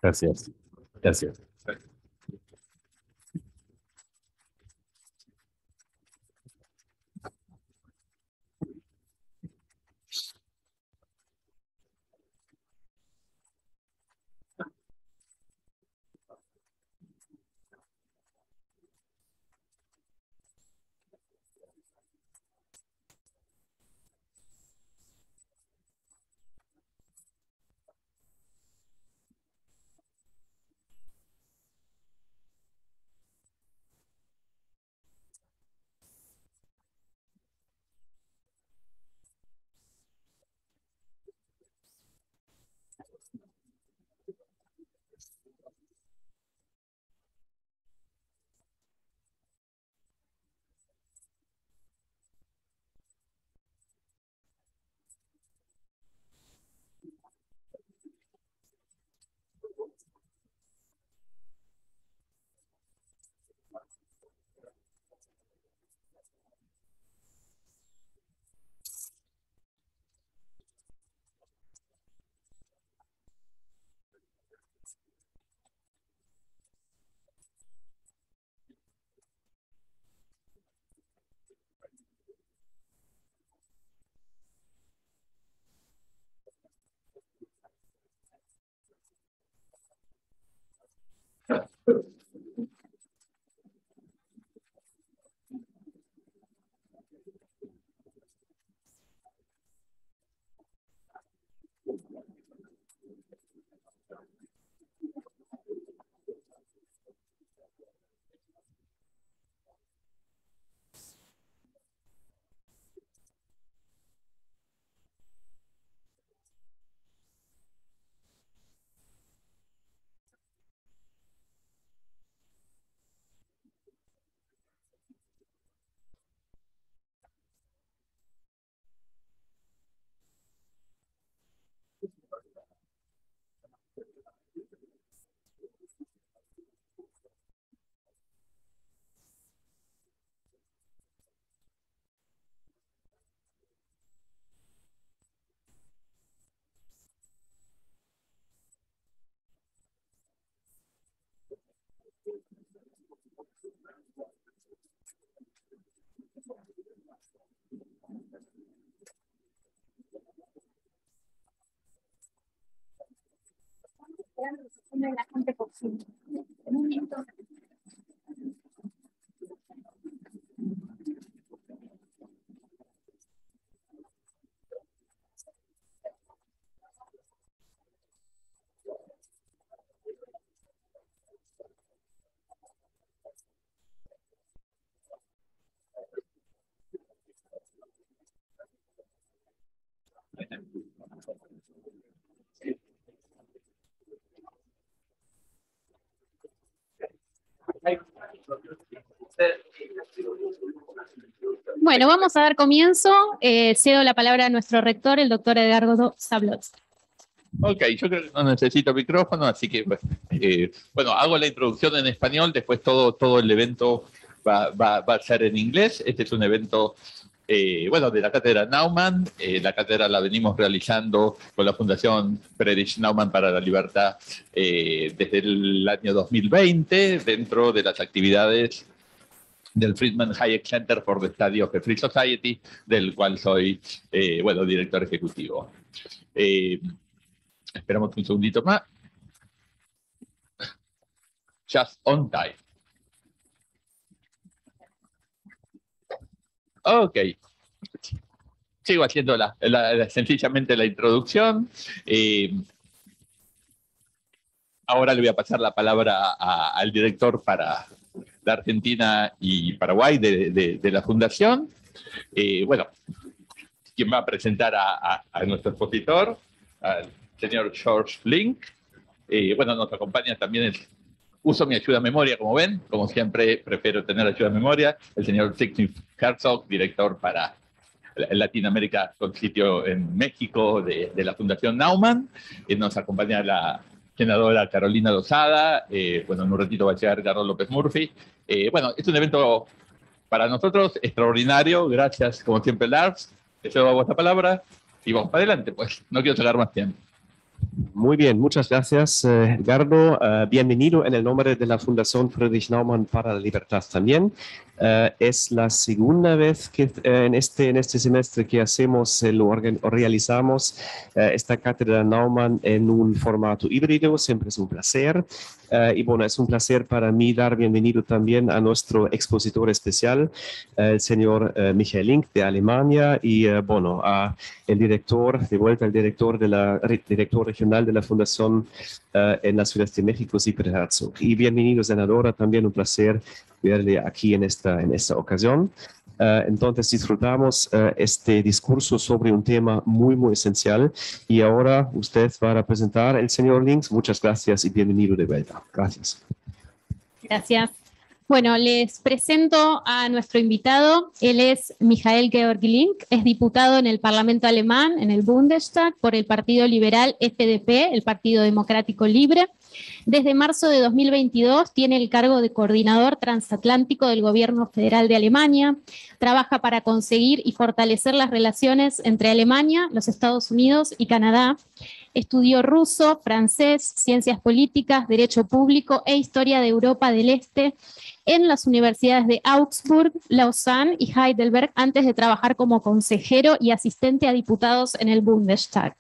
Gracias. Gracias. Bueno, vamos a dar comienzo. Cedo la palabra a nuestro rector, el doctor Edgardo Sablot. Ok, yo creo que no necesito micrófono, así que, bueno, hago la introducción en español, después todo el evento va a ser en inglés. Este es un evento, bueno, de la Cátedra Naumann. La cátedra la venimos realizando con la Fundación Friedrich Naumann para la Libertad desde el año 2020, dentro de las actividades del Friedman Hayek Center for the Study of the Free Society, del cual soy, bueno, director ejecutivo. Esperamos un segundito más. Just on time. Ok. Sigo haciendo sencillamente la introducción. Ahora le voy a pasar la palabra al director para la Argentina y Paraguay de la Fundación. Bueno, quien va a presentar a nuestro expositor, al señor Georg Link. Bueno, nos acompaña también uso mi ayuda a memoria, como ven, como siempre prefiero tener ayuda a memoria, el señor significa, director para Latinoamérica con sitio en México de la Fundación Naumann. Nos acompaña la senadora Carolina Lozada. Bueno, en un ratito va a llegar Carlos López Murphy. Bueno, es un evento para nosotros extraordinario. Gracias, como siempre, Lars. Te cedo a vos la palabra y vamos para adelante, pues. No quiero sacar más tiempo. Muy bien, muchas gracias, Edgardo. Bienvenido en el nombre de la Fundación Friedrich Naumann para la Libertad también. Es la segunda vez que en este semestre que hacemos, realizamos esta cátedra Naumann en un formato híbrido. Siempre es un placer. Y bueno, es un placer para mí dar bienvenido también a nuestro expositor especial, el señor Michael Link de Alemania, y bueno, a el director, de vuelta el director regional de la Fundación en la Ciudad de México, Herzog. Y bienvenido, senadora, también un placer verle aquí en esta ocasión. Entonces disfrutamos este discurso sobre un tema muy, muy esencial. Y ahora usted va a presentar el señor Links. Muchas gracias y bienvenido de vuelta. Gracias. Gracias. Bueno, les presento a nuestro invitado. Él es Michael Georg Link, es diputado en el Parlamento alemán, en el Bundestag, por el Partido Liberal FDP, el Partido Democrático Libre. Desde marzo de 2022 tiene el cargo de Coordinador Transatlántico del Gobierno Federal de Alemania. Trabaja para conseguir y fortalecer las relaciones entre Alemania, los Estados Unidos y Canadá. Estudió ruso, francés, ciencias políticas, derecho público e historia de Europa del Este en las universidades de Augsburg, Lausanne y Heidelberg, antes de trabajar como consejero y asistente a diputados en el Bundestag.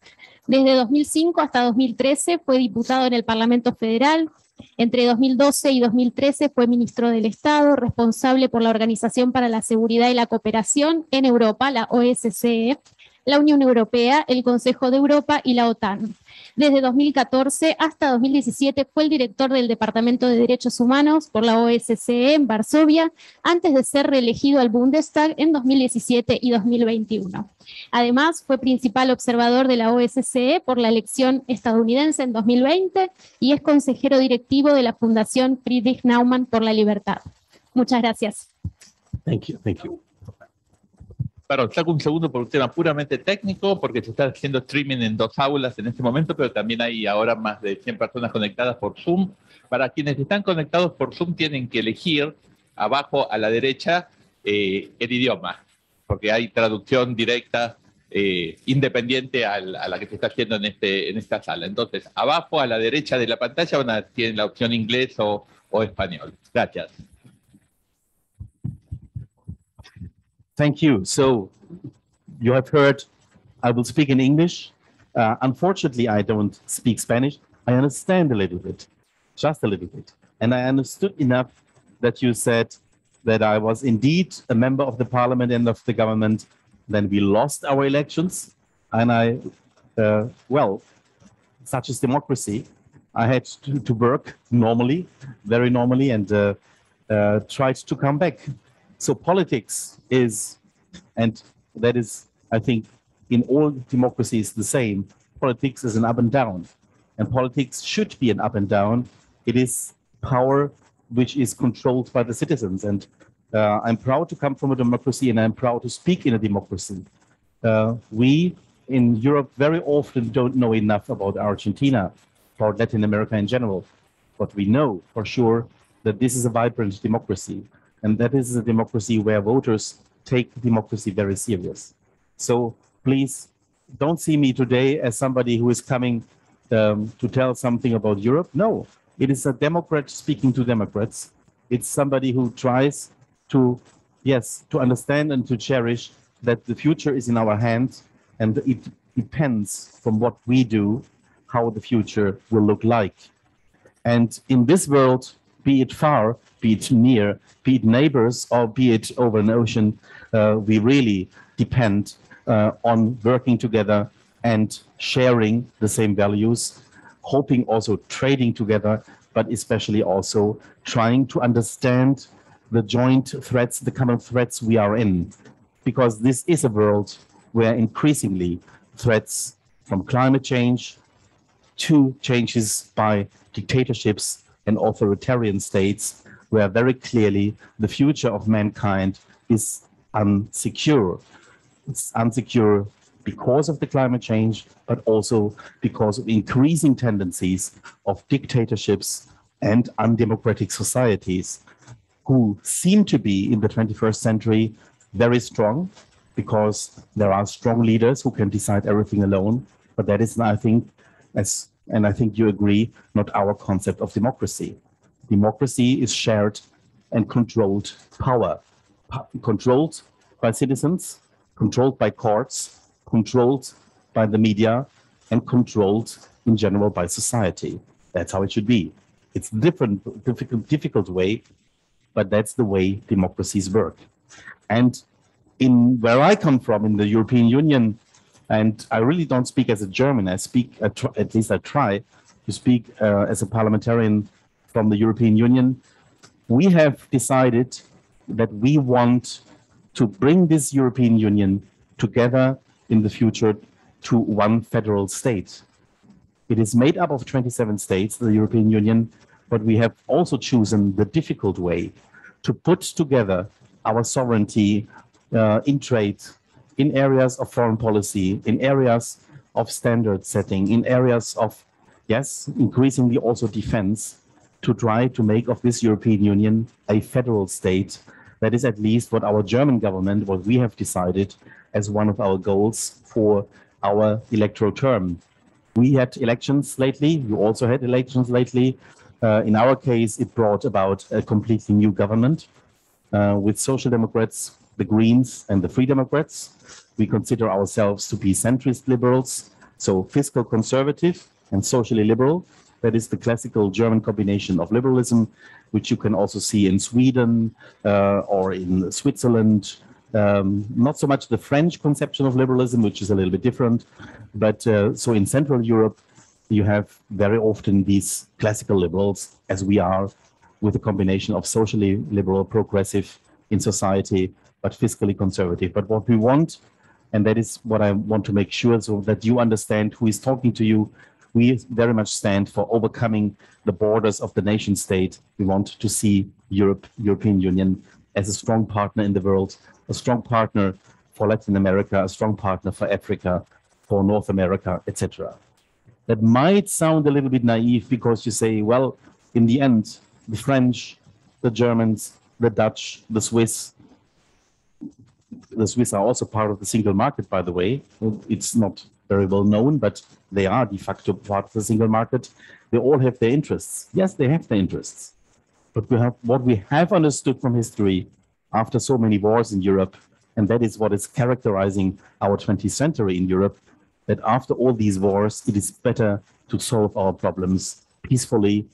Desde 2005 hasta 2013 fue diputado en el Parlamento Federal. Entre 2012 y 2013 fue Ministro del Estado, responsable por la Organización para la Seguridad y la Cooperación en Europa, la OSCE, la Unión Europea, el Consejo de Europa y la OTAN. Desde 2014 hasta 2017 fue el director del Departamento de Derechos Humanos por la OSCE en Varsovia, antes de ser reelegido al Bundestag en 2017 y 2021. Además, fue principal observador de la OSCE por la elección estadounidense en 2020 y es consejero directivo de la Fundación Friedrich Naumann por la Libertad. Muchas gracias. Thank you. Perdón, saco un segundo por un tema puramente técnico, porque se está haciendo streaming en 2 aulas en este momento, pero también hay ahora más de 100 personas conectadas por Zoom. Para quienes están conectados por Zoom tienen que elegir abajo a la derecha el idioma, porque hay traducción directa independiente a la que se está haciendo en esta sala. Entonces, abajo a la derecha de la pantalla tienen la opción inglés o español. Gracias. Thank you. So you have heard I will speak in English. Unfortunately, I don't speak Spanish. I understand a little bit, just a little bit. And I understood enough that you said that I was indeed a member of the parliament and of the government. Then we lost our elections. And well, such is democracy. I had to work normally, very normally, and tried to come back. So politics is, and that is, I think, in all democracies the same. Politics is an up and down, and politics should be an up and down. It is power which is controlled by the citizens, and I'm proud to come from a democracy, and I'm proud to speak in a democracy. We in Europe very often don't know enough about Argentina, or Latin America in general, but we know for sure that this is a vibrant democracy. And that is a democracy where voters take democracy very serious. So please don't see me today as somebody who is coming to tell something about Europe. No, it is a Democrat speaking to Democrats. It's somebody who tries to, yes, to understand and to cherish that the future is in our hands, and it depends from what we do, how the future will look like. And in this world, be it far, be it near, be it neighbors, or be it over an ocean, we really depend on working together and sharing the same values, hoping also trading together, but especially also trying to understand the joint threats, the common threats we are in. Because this is a world where increasingly threats from climate change to changes by dictatorships and authoritarian states, where very clearly the future of mankind is unsecure. It's unsecure because of the climate change, but also because of increasing tendencies of dictatorships and undemocratic societies who seem to be in the 21st century very strong, because there are strong leaders who can decide everything alone. But that is, I think, and I think you agree, not our concept of democracy. Democracy is shared and controlled power, controlled by citizens, controlled by courts, controlled by the media, and controlled in general by society. That's how it should be. It's a difficult way, but that's the way democracies work. And in where I come from, in the European Union, and I really don't speak as a German, I speak, at least I try to speak as a parliamentarian from the European Union, we have decided that we want to bring this European Union together in the future to one federal state. It is made up of 27 states, the European Union, but we have also chosen the difficult way to put together our sovereignty in trade, in areas of foreign policy, in areas of standard setting, in areas of, yes, increasingly also defense, to try to make of this European Union a federal state. That is at least what our German government, what we have decided as one of our goals for our electoral term. We had elections lately, you also had elections lately. In our case, it brought about a completely new government with Social Democrats, the Greens, and the Free Democrats. We consider ourselves to be centrist liberals, so fiscal conservative and socially liberal. That is the classical German combination of liberalism, which you can also see in Sweden or in Switzerland. Not so much the French conception of liberalism, which is a little bit different, but so in Central Europe, you have very often these classical liberals, as we are, with a combination of socially liberal, progressive in society, but fiscally conservative. But what we want, and that is what I want to make sure so that you understand who is talking to you, we very much stand for overcoming the borders of the nation state. We want to see European Union as a strong partner in the world, a strong partner for Latin America, a strong partner for Africa, for North America, etc. That might sound a little bit naive because you say, well, in the end, the French, the Germans, the Dutch, the Swiss are also part of the single market, by the way. It's not very well known, but they are de facto part of the single market. They all have their interests. Yes, they have their interests. But what we have understood from history after so many wars in Europe, and that is what is characterizing our 20th century in Europe, that after all these wars, it is better to solve our problems peacefully.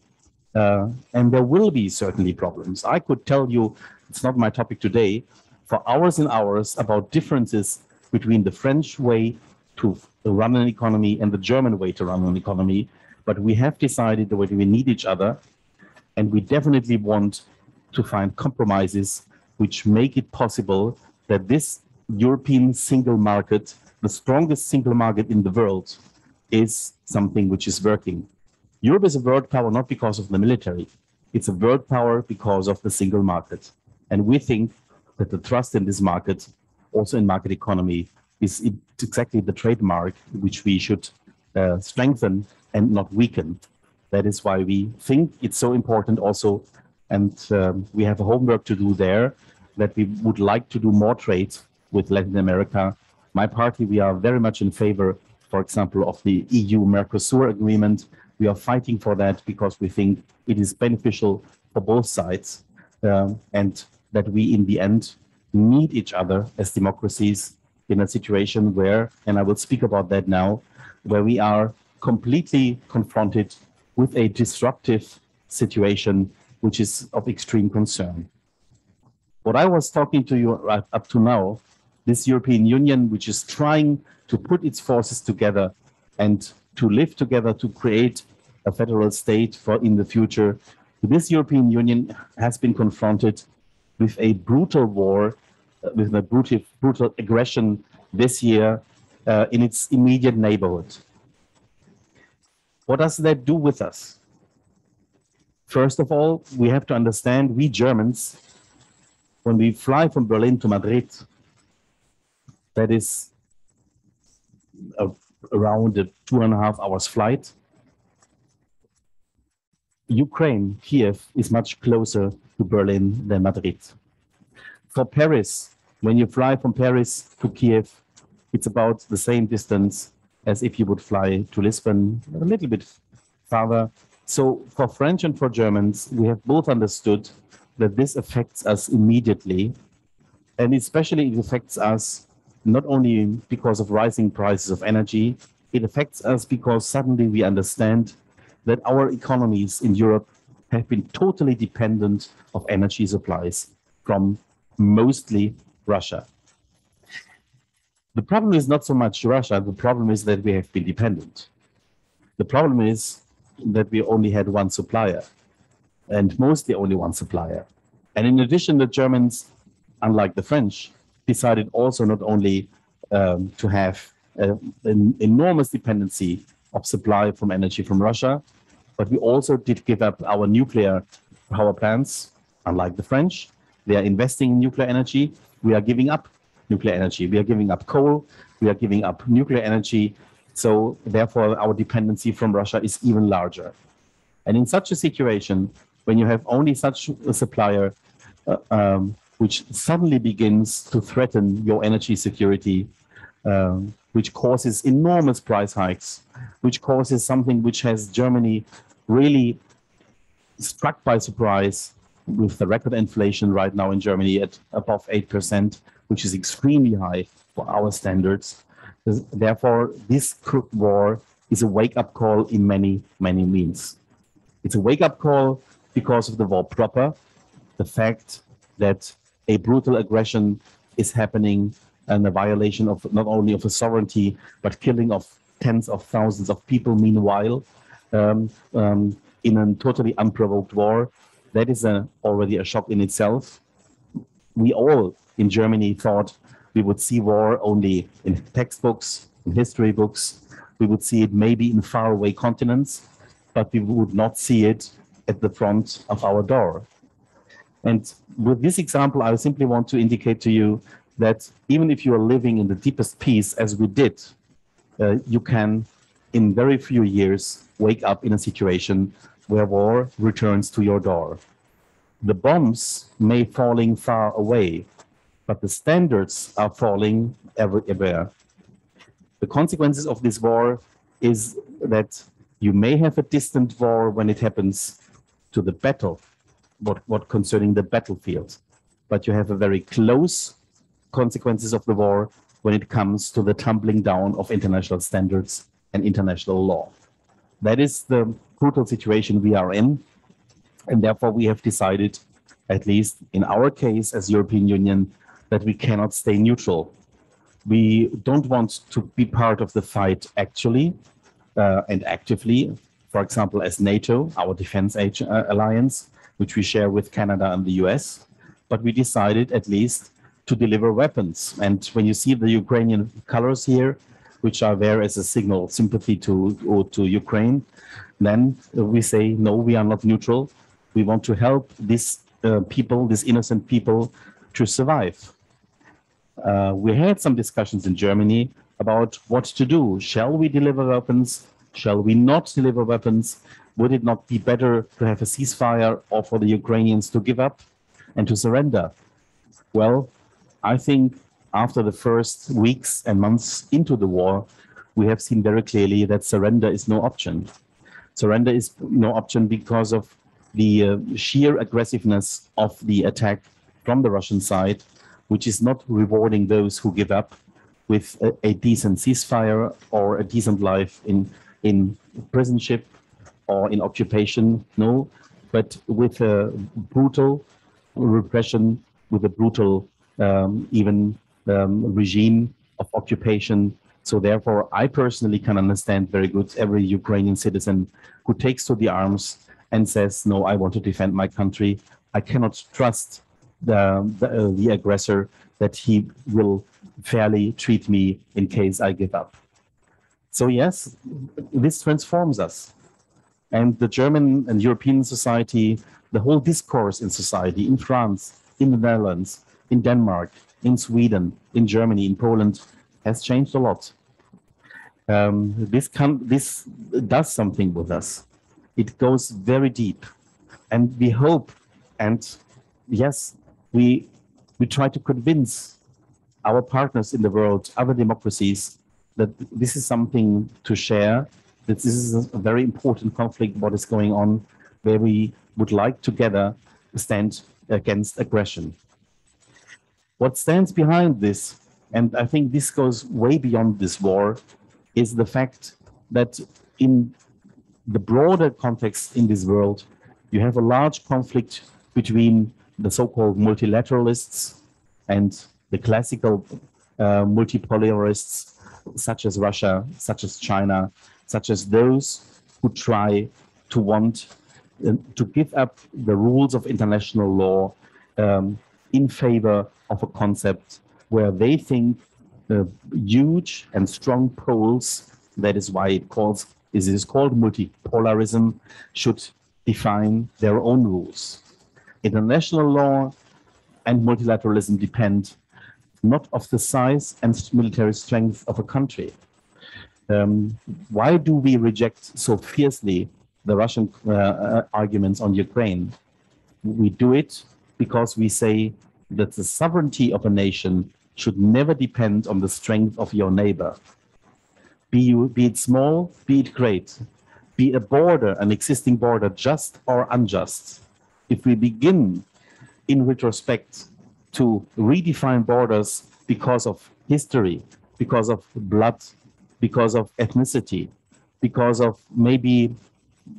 And there will be certainly problems. I could tell you, it's not my topic today, for hours and hours about differences between the French way to run an economy and the German way to run an economy. But we have decided that we need each other, and we definitely want to find compromises which make it possible that this European single market, the strongest single market in the world, is something which is working. Europe is a world power not because of the military. It's a world power because of the single market. And we think that the trust in this market, also in market economy, is exactly the trademark which we should strengthen and not weaken. That is why we think it's so important also, and we have a homework to do there, that we would like to do more trade with Latin America. My party, we are very much in favor, for example, of the EU-Mercosur agreement. We are fighting for that because we think it is beneficial for both sides, and that we, in the end, need each other as democracies in a situation where, and I will speak about that now, where we are completely confronted with a disruptive situation, which is of extreme concern. What I was talking to you up to now, this European Union, which is trying to put its forces together and to live together to create a federal state for in the future, this European Union has been confronted with a brutal war, with a brutal aggression this year in its immediate neighborhood. What does that do with us? First of all, we have to understand, we Germans, when we fly from Berlin to Madrid, that is around a 2.5 hours flight. Ukraine, Kiev, is much closer to Berlin than Madrid. For Paris, when you fly from Paris to Kiev, it's about the same distance as if you would fly to Lisbon a little bit farther. So for French and for Germans, we have both understood that this affects us immediately. And especially it affects us not only because of rising prices of energy, it affects us because suddenly we understand that our economies in Europe have been totally dependent of energy supplies from mostly Russia. The problem is not so much Russia, the problem is that we have been dependent. The problem is that we only had one supplier, and mostly only one supplier. And in addition, the Germans, unlike the French, decided also not only to have an enormous dependency of supply from energy from Russia, but we also did give up our nuclear power plants, unlike the French. They are investing in nuclear energy. We are giving up nuclear energy. We are giving up coal. We are giving up nuclear energy. So therefore, our dependency from Russia is even larger. And in such a situation, when you have only such a supplier, which suddenly begins to threaten your energy security, which causes enormous price hikes, which causes something which has Germany really struck by surprise with the record inflation right now in Germany at above 8%, which is extremely high for our standards. Therefore, this war is a wake-up call in many, many means. It's a wake-up call because of the war proper, the fact that a brutal aggression is happening and a violation of not only of a sovereignty, but killing of tens of thousands of people meanwhile in a totally unprovoked war. That is already a shock in itself. We all in Germany thought we would see war only in textbooks, in history books. We would see it maybe in faraway continents, but we would not see it at the front of our door. And with this example, I simply want to indicate to you that even if you are living in the deepest peace, as we did, you can, in very few years, wake up in a situation where war returns to your door. The bombs may falling far away, but the standards are falling everywhere. The consequences of this war is that you may have a distant war when it happens to the battle, what concerning the battlefield, but you have a very close consequences of the war when it comes to the tumbling down of international standards and international law. That is the brutal situation we are in, and therefore we have decided, at least in our case as European Union, that we cannot stay neutral. We don't want to be part of the fight actually and actively, for example, as NATO, our defense alliance, which we share with Canada and the US, but we decided at least to deliver weapons. And when you see the Ukrainian colors here, which are there as a signal of sympathy to Ukraine, then we say, no, we are not neutral. We want to help these people, these innocent people, to survive. We had some discussions in Germany about what to do. Shall we deliver weapons? Shall we not deliver weapons? Would it not be better to have a ceasefire or for the Ukrainians to give up and to surrender? Well, I think after the first weeks and months into the war, we have seen very clearly that surrender is no option. Surrender is no option because of the sheer aggressiveness of the attack from the Russian side, which is not rewarding those who give up with a decent ceasefire or a decent life in prisonship or in occupation, no, but with a brutal repression, with a brutal regime of occupation. So therefore, I personally can understand very good every Ukrainian citizen who takes to the arms and says, no, I want to defend my country. I cannot trust the aggressor that he will fairly treat me in case I give up. So yes, this transforms us. And the German and European society, the whole discourse in society, in France, in the Netherlands, in Denmark, in Sweden, in Germany, in Poland, has changed a lot. This does something with us. It goes very deep. And we hope, and yes, we try to convince our partners in the world, other democracies, that this is something to share, that this is a very important conflict, what is going on, where we would like together stand against aggression. What stands behind this, and I think this goes way beyond this war, is the fact that in the broader context in this world, you have a large conflict between the so-called multilateralists and the classical multipolarists, such as Russia, such as China, such as those who try to want to give up the rules of international law in favor of a concept where they think huge and strong poles, that is why it is called multipolarism, should define their own rules. International law and multilateralism depend not of the size and military strength of a country. Why do we reject so fiercely the Russian arguments on Ukraine? We do it because we say that the sovereignty of a nation should never depend on the strength of your neighbor. Be it small, be it great, be a border, an existing border, just or unjust. If we begin in retrospect to redefine borders because of history, because of blood, because of ethnicity, because of maybe,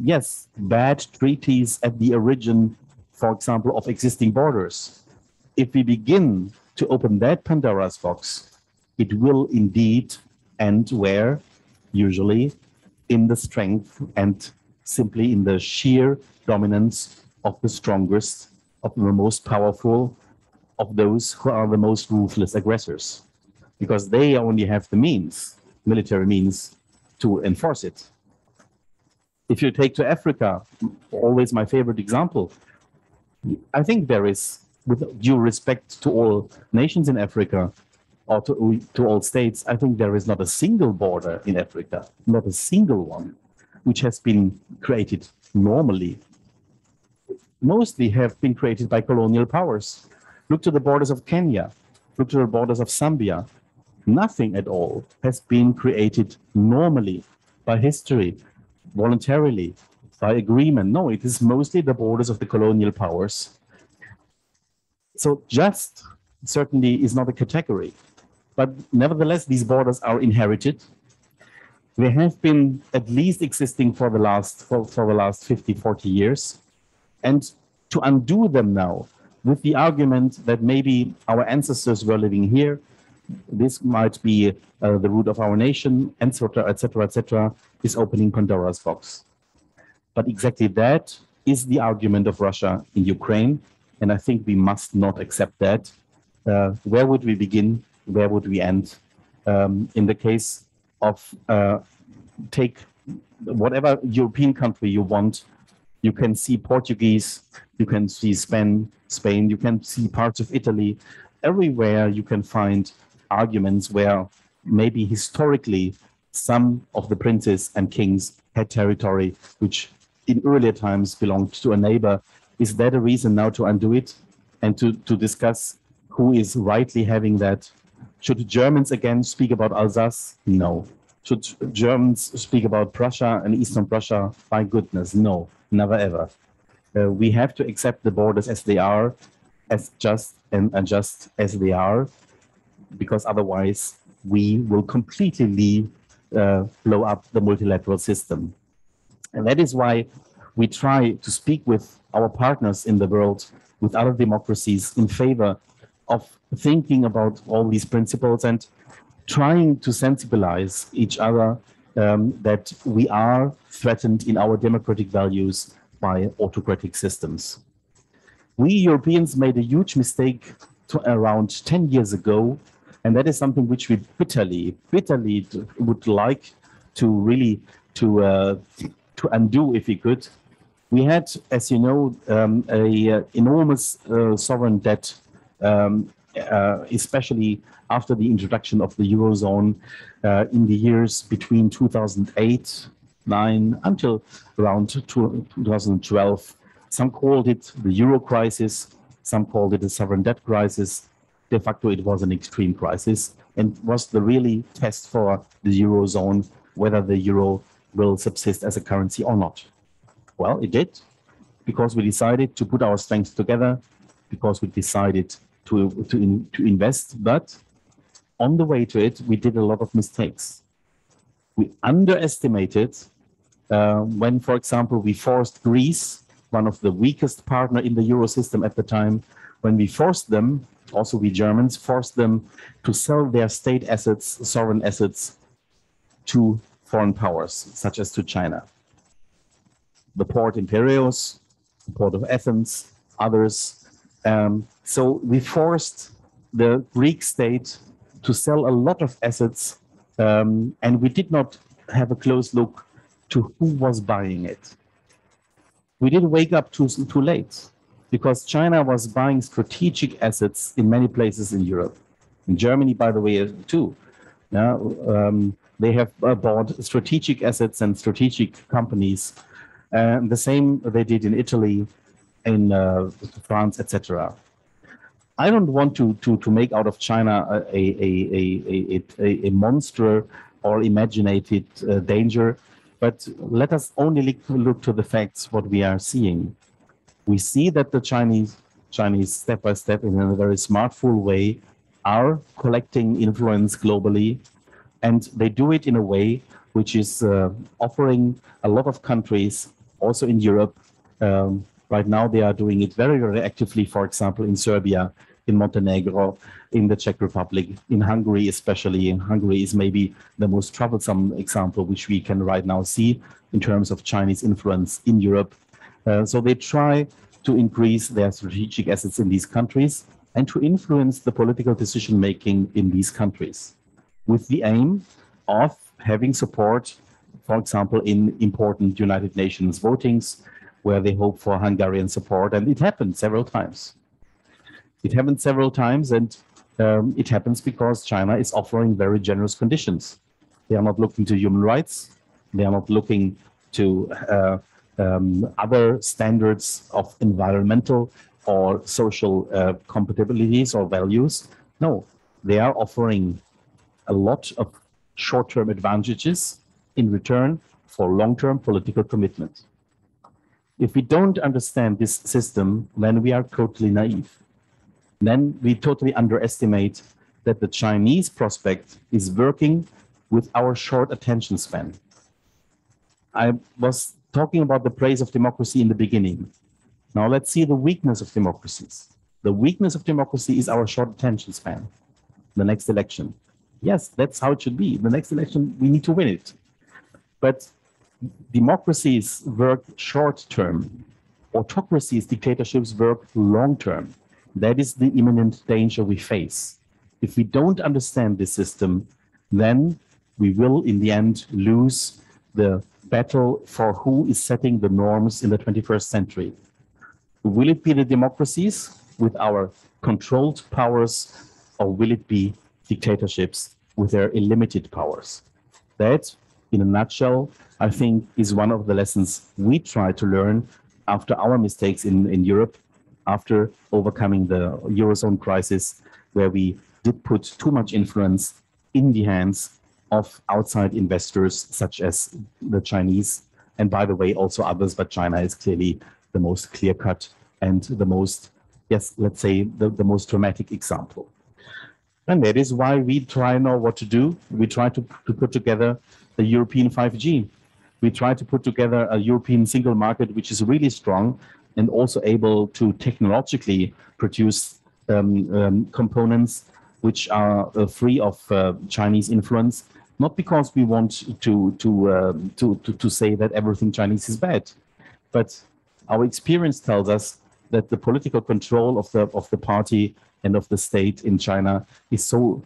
yes, bad treaties at the origin, for example, of existing borders. If we begin to open that Pandora's box, it will indeed end where? Usually in the strength and simply in the sheer dominance of the strongest, of the most powerful, of those who are the most ruthless aggressors, because they only have the means, military means, to enforce it. If you take to Africa, always my favorite example, I think there is, with due respect to all nations in Africa, or to all states, I think there is not a single border in Africa, not a single one, which has been created normally. Mostly have been created by colonial powers. Look to the borders of Kenya, look to the borders of Zambia. Nothing at all has been created normally by history, voluntarily, by agreement. No, it is mostly the borders of the colonial powers. So just certainly is not a category, but nevertheless, these borders are inherited. They have been at least existing for the last 50, 40 years. And to undo them now with the argument that maybe our ancestors were living here, this might be the root of our nation, etc., is opening Pandora's box. But exactly that is the argument of Russia in Ukraine. And I think we must not accept that. Where would we begin? Where would we end? In the case of take whatever European country you want, you can see Portuguese, you can see Spain, you can see parts of Italy. Everywhere you can find arguments where maybe historically some of the princes and kings had territory which in earlier times belonged to a neighbor. Is that a reason now to undo it and to discuss who is rightly having that? Should Germans again speak about Alsace? No. Should Germans speak about Prussia and Eastern Prussia? My goodness, no, never ever. We have to accept the borders as they are, as just and unjust as they are, because otherwise we will completely blow up the multilateral system. And that is why we try to speak with our partners in the world, with other democracies, in favor of thinking about all these principles and trying to sensibilize each other that we are threatened in our democratic values by autocratic systems. We Europeans made a huge mistake around 10 years ago, and that is something which we bitterly would like to really to undo if we could. We had, as you know, an enormous sovereign debt, especially after the introduction of the Eurozone in the years between 2008, 9 until around 2012. Some called it the Euro crisis, some called it a sovereign debt crisis. De facto, it was an extreme crisis. and was the really test for the Eurozone, whether the euro will subsist as a currency or not. Well, it did, because we decided to put our strengths together, because we decided to invest, but on the way to it, we did a lot of mistakes. We underestimated when, for example, we forced Greece, one of the weakest partner in the euro system at the time, when we forced them, also we Germans, forced them to sell their state assets, sovereign assets, to foreign powers, such as to China. The port in Piraeus, the port of Athens, others. So we forced the Greek state to sell a lot of assets, and we did not have a close look to who was buying it. We didn't wake up too late, because China was buying strategic assets in many places in Europe. In Germany, by the way, too. They have bought strategic assets and strategic companies. The same they did in Italy, in France, etc. I don't want to make out of China a monster or imaginated danger, but let us only look to the facts, what we are seeing. We see that the Chinese step by step, in a very smartful way, are collecting influence globally, and they do it in a way which is offering a lot of countries, also in Europe. Right now, they are doing it very, very actively, for example, in Serbia, in Montenegro, in the Czech Republic, in Hungary especially. In Hungary is maybe the most troublesome example which we can right now see in terms of Chinese influence in Europe. So they try to increase their strategic assets in these countries and to influence the political decision-making in these countries, with the aim of having support, for example, in important United Nations votings, where they hope for Hungarian support. And it happened several times. It happened several times, and it happens because China is offering very generous conditions. They are not looking to human rights. They are not looking to other standards of environmental or social compatibilities or values. No, they are offering a lot of short-term advantages in return for long-term political commitment. If we don't understand this system, then we are totally naive. Then we totally underestimate that the Chinese prospect is working with our short attention span. I was talking about the praise of democracy in the beginning. Now let's see the weakness of democracies. The weakness of democracy is our short attention span. The next election. Yes, that's how it should be. The next election, we need to win it. But democracies work short-term. Autocracies, dictatorships work long-term. That is the imminent danger we face. If we don't understand this system, then we will, in the end, lose the battle for who is setting the norms in the 21st century. Will it be the democracies with our controlled powers, or will it be dictatorships with their illimited powers? That, in a nutshell, I think is one of the lessons we try to learn after our mistakes in Europe, after overcoming the Eurozone crisis, where we did put too much influence in the hands of outside investors, such as the Chinese, and by the way, also others, but China is clearly the most clear-cut and the most, yes, let's say, the most dramatic example. And that is why we try now what to do. We try to put together the European 5G. We try to put together a European single market, which is really strong and also able to technologically produce components which are free of Chinese influence. Not because we want to say that everything Chinese is bad, but our experience tells us that the political control of the party and of the state in China is so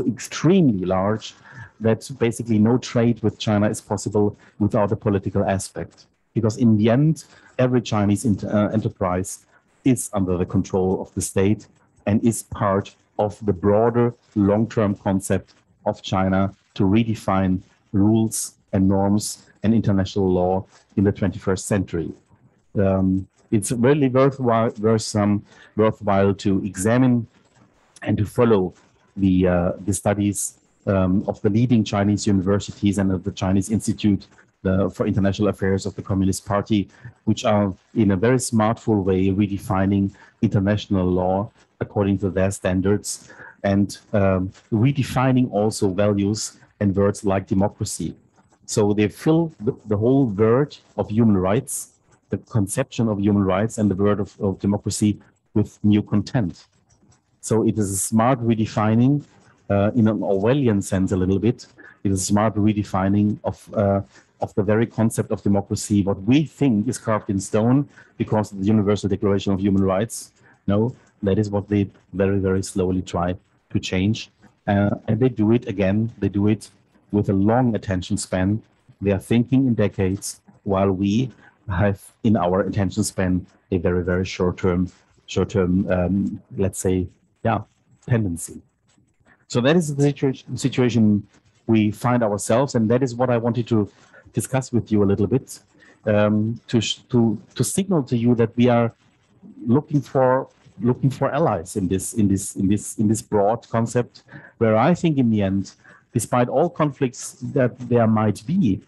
extremely large that basically no trade with China is possible without a political aspect. Because in the end, every Chinese enterprise is under the control of the state and is part of the broader long-term concept of China to redefine rules and norms and international law in the 21st century. It's really worthwhile to examine and to follow the studies of the leading Chinese universities and of the Chinese Institute for International Affairs of the Communist Party, which are in a very smartful way redefining international law according to their standards and redefining also values and words like democracy. So they fill the whole word of human rights, the conception of human rights and the word of democracy with new content. So it is a smart redefining in an Orwellian sense a little bit. It is a smart redefining of the very concept of democracy, what we think is carved in stone because of the Universal Declaration of Human Rights. No, that is what they very, very slowly try to change. And they do it again, they do it with a long attention span. They are thinking in decades, while we have in our attention span a very, very short-term, let's say, tendency. So that is the situation we find ourselves, and that is what I wanted to discuss with you a little bit, to signal to you that we are looking for allies in this broad concept, where I think in the end, despite all conflicts that there might be,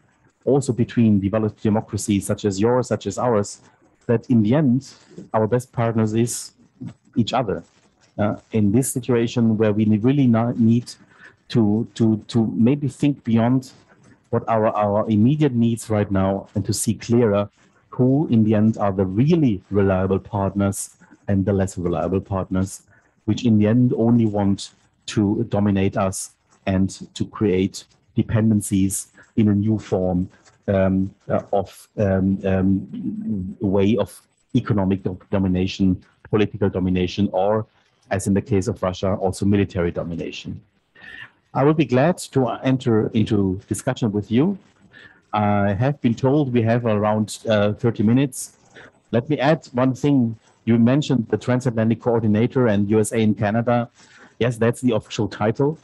also between developed democracies such as yours, such as ours, that in the end, our best partners is each other. In this situation where we really need to maybe think beyond what our immediate needs right now and to see clearer who in the end are the really reliable partners and the less reliable partners, which in the end only want to dominate us and to create dependencies in a new form of way of economic domination, political domination, or as in the case of Russia, also military domination. I will be glad to enter into discussion with you. I have been told we have around 30 minutes. Let me add one thing. You mentioned the Transatlantic Coordinator and USA and Canada. Yes, that's the official title.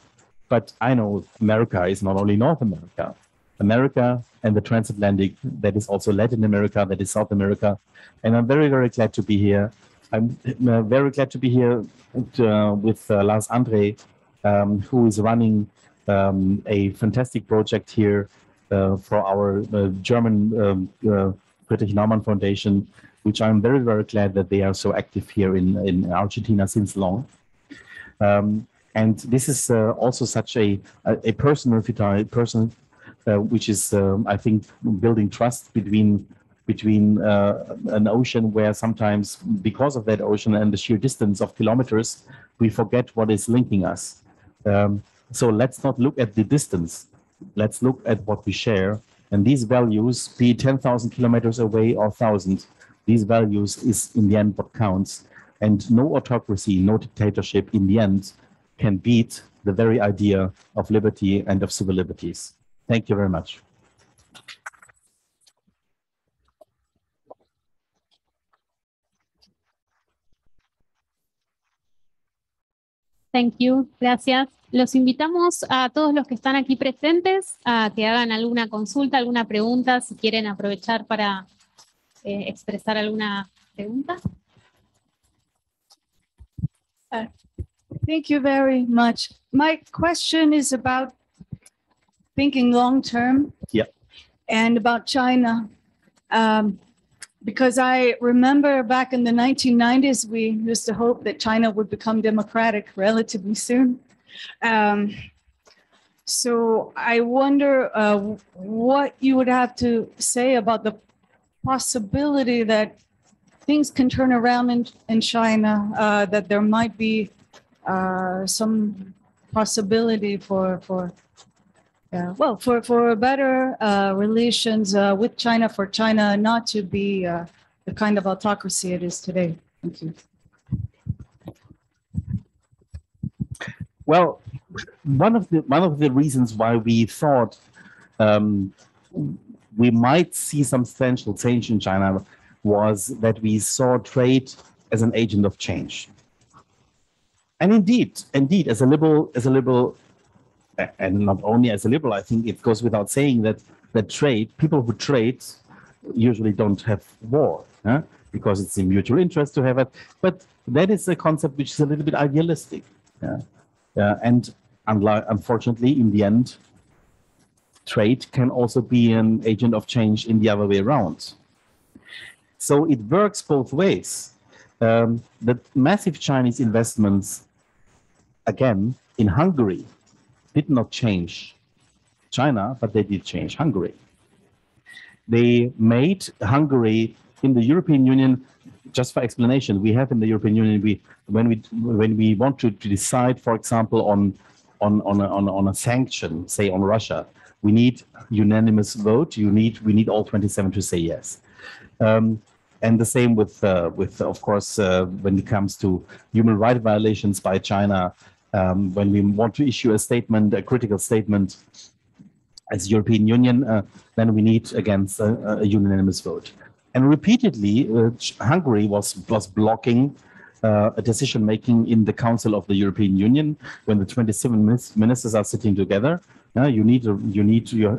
But I know America is not only North America. America and the Transatlantic, that is also Latin America, that is South America. And I'm very, very glad to be here. I'm very glad to be here with Lars André, who is running a fantastic project here for our German Friedrich Naumann Foundation, which I'm very, very glad that they are so active here in Argentina since long. And this is also such a personal person, which is, I think, building trust between an ocean where sometimes, because of that ocean and the sheer distance of kilometers, we forget what is linking us. So let's not look at the distance. Let's look at what we share. And these values, be it 10,000 kilometers away or 1,000, these values is in the end what counts. And no autocracy, no dictatorship in the end can beat the very idea of liberty and of civil liberties. Thank you very much. Thank you, gracias. Los invitamos a todos los que están aquí presentes a que hagan alguna consulta, alguna pregunta, si quieren aprovechar para expresar alguna pregunta. Thank you very much. My question is about thinking long term. Yeah. And about China. Because I remember back in the 1990s, we used to hope that China would become democratic relatively soon. So I wonder what you would have to say about the possibility that things can turn around in China, that there might be some possibility for better relations with China, for China not to be the kind of autocracy it is today. Thank you. Well, one of the reasons why we thought we might see some substantial change in China was that we saw trade as an agent of change. And indeed, as a liberal, and not only as a liberal, I think it goes without saying that people who trade usually don't have war, because it's in mutual interest to have it. But that is a concept which is a little bit idealistic. And unfortunately, in the end, trade can also be an agent of change in the other way around. So it works both ways. The massive Chinese investments, again, in Hungary, did not change China, but they did change Hungary. They made Hungary in the European Union, just for explanation, we have in the European Union, when we want to decide, for example, on a sanction, say on Russia, we need unanimous vote. We need all 27 to say yes. And the same with of course, when it comes to human rights violations by China, when we want to issue a statement, a critical statement as European Union, then we need, again, a unanimous vote. And repeatedly, Hungary was blocking a decision-making in the Council of the European Union when the 27 ministers are sitting together.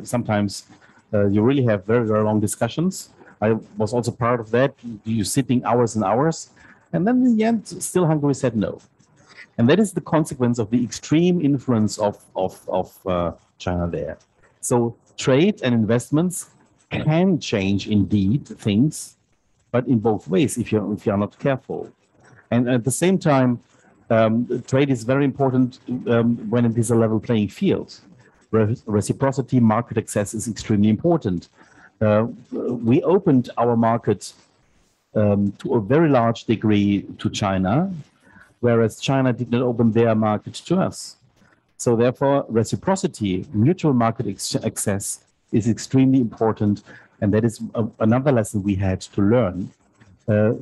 Sometimes you really have very, very long discussions. I was also part of that. You're sitting hours and hours. And then in the end, still Hungary said no. And that is the consequence of the extreme influence of China there. So trade and investments can change indeed things, but in both ways if you're not careful. And at the same time, trade is very important when it is a level playing field. Reciprocity, market access is extremely important. We opened our market to a very large degree to China, whereas China did not open their market to us. So therefore, reciprocity, mutual market access is extremely important, and that is another lesson we had to learn.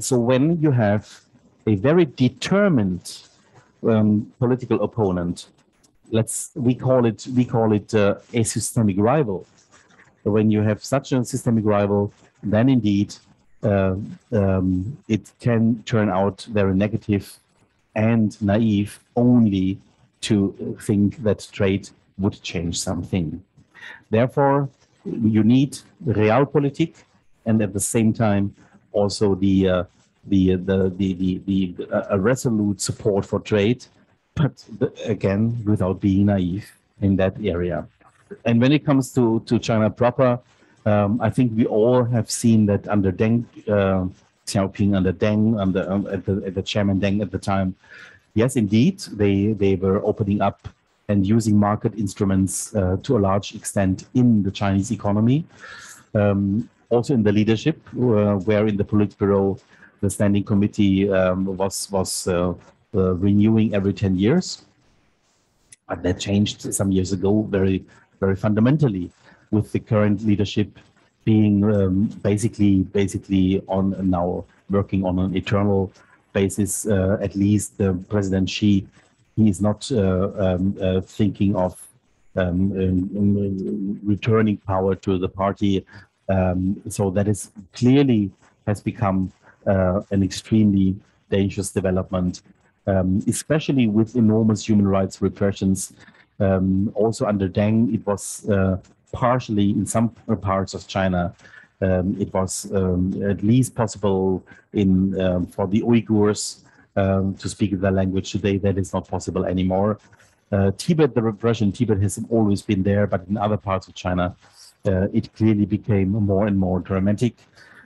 So when you have a very determined political opponent, we call it a systemic rival. When you have such a systemic rival, then indeed it can turn out very negative and naive only to think that trade would change something. Therefore, you need realpolitik, and at the same time also a resolute support for trade, but again without being naive in that area. And when it comes to China proper, I think we all have seen that under Deng Xiaoping, under Deng, at the chairman Deng at the time. Yes, indeed, they were opening up and using market instruments to a large extent in the Chinese economy. Also in the leadership, where in the Politburo, the standing committee was renewing every 10 years. But that changed some years ago very, very fundamentally, with the current leadership being basically on now working on an eternal basis. At least President Xi, he is not thinking of returning power to the party. So that is clearly has become an extremely dangerous development, especially with enormous human rights repressions. Also under Deng, it was partially in some parts of China, it was at least possible for the Uyghurs to speak their language. Today that is not possible anymore. Tibet, the repression, Tibet has always been there, but in other parts of China, it clearly became more and more dramatic.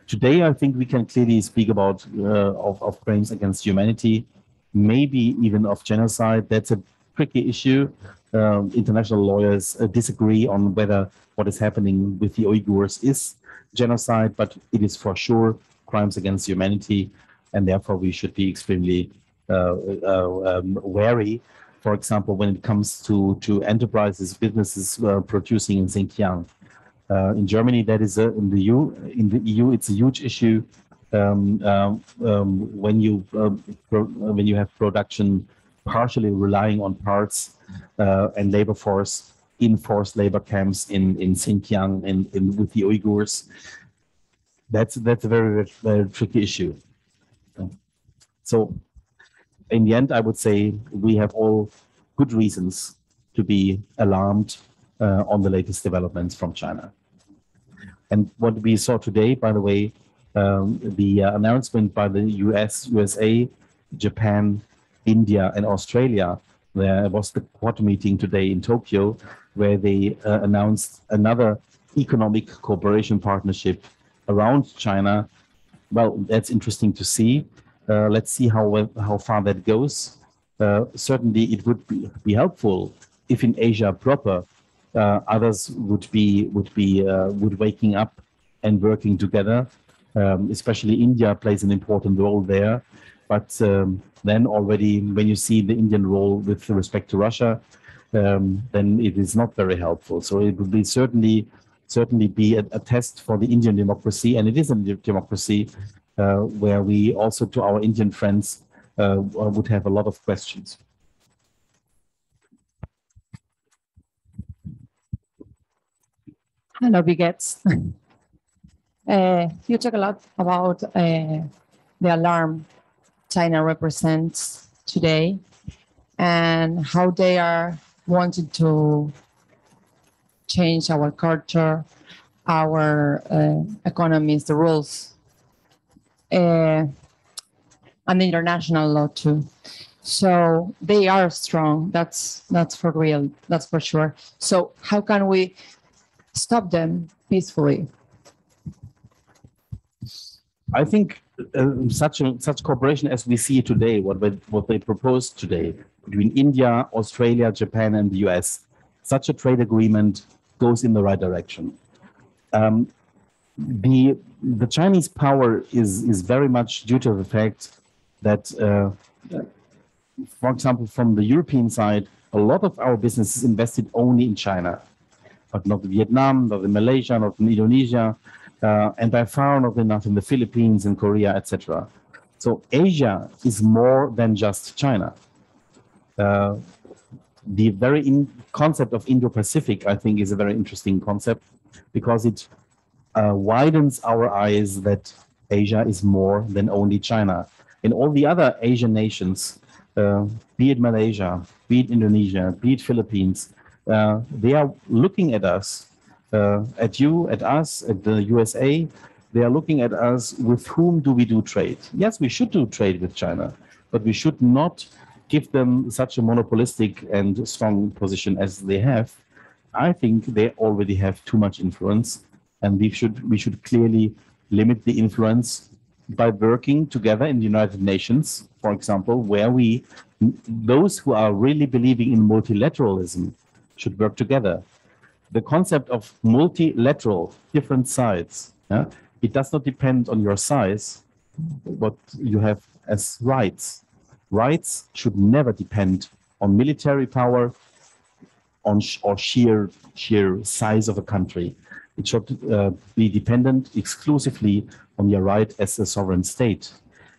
Today, I think we can clearly speak about of crimes against humanity, maybe even of genocide. That's a tricky issue. International lawyers disagree on whether what is happening with the Uyghurs is genocide, but it is for sure crimes against humanity, and therefore we should be extremely wary. For example, when it comes to enterprises, businesses producing in Xinjiang. In Germany, that is in the EU, it's a huge issue. When you have production partially relying on parts and labor force in forced labor camps in Xinjiang and with the Uyghurs, that's a very, very tricky issue. So in the end, I would say we have all good reasons to be alarmed on the latest developments from China. And what we saw today, by the way, the announcement by the USA, Japan, India, and Australia There was the Quad meeting today in Tokyo, where they announced another economic cooperation partnership around China. Well, that's interesting to see. Let's see how far that goes. Certainly, it would be helpful if in Asia proper, others would waking up and working together. Especially India plays an important role there. But then already, when you see the Indian role with respect to Russia, then it is not very helpful. So it would be certainly be a test for the Indian democracy, and it is a democracy where we also, to our Indian friends, would have a lot of questions. Hello, Bigets. You talk a lot about the alarm China represents today and how they are wanting to change our culture, our economies, the rules, and the international law too. So they are strong. That's for real. That's for sure. So how can we stop them peacefully? I think such cooperation as we see today, what they propose today between India, Australia, Japan, and the US, such a trade agreement goes in the right direction. The Chinese power is very much due to the fact that, for example, from the European side, a lot of our business is invested only in China, but not in Vietnam, not in Malaysia, not in Indonesia, and by far not enough in the Philippines and Korea, etc. So Asia is more than just China. The very concept of Indo-Pacific, I think, is a very interesting concept because it widens our eyes that Asia is more than only China. In all the other Asian nations, be it Malaysia, be it Indonesia, be it Philippines, they are looking at us, at you, at us, at the USA. They are looking at us, with whom do we do trade? Yes, we should do trade with China, but we should not give them such a monopolistic and strong position as they have. I think they already have too much influence, and we should clearly limit the influence by working together in the United Nations, for example, where those who are really believing in multilateralism should work together. The concept of multilateral, different sides, it does not depend on your size, what you have as rights. Rights should never depend on military power, or sheer size of a country. It should be dependent exclusively on your right as a sovereign state.